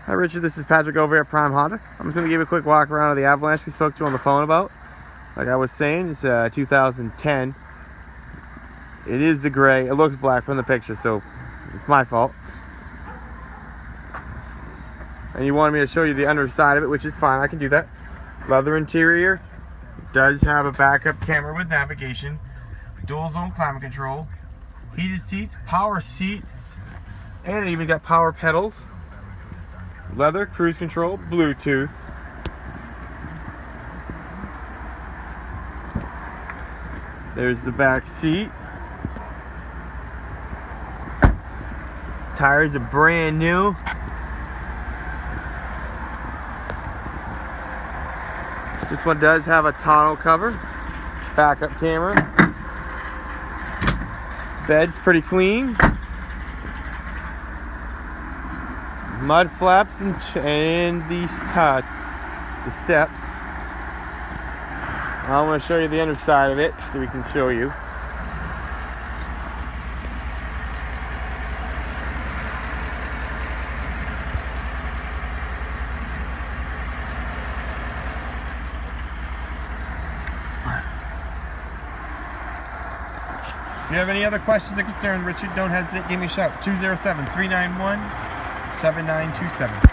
Hi Richard, this is Patrick over at Prime Honda. I'm just going to give you a quick walk around of the Avalanche we spoke to on the phone about. Like I was saying, it's a 2010. It is the gray. It looks black from the picture, so it's my fault. And you wanted me to show you the underside of it, which is fine. I can do that. Leather interior. Does have a backup camera with navigation. Dual zone climate control. Heated seats, power seats, and it even got power pedals. Leather, cruise control, Bluetooth. There's the back seat. Tires are brand new. This one does have a tonneau cover. Backup camera. Bed's pretty clean. Mud flaps and the steps. I want to show you the underside of it so we can show you. If you have any other questions or concerns, Richard, don't hesitate to give me a shout. 207-391-7927.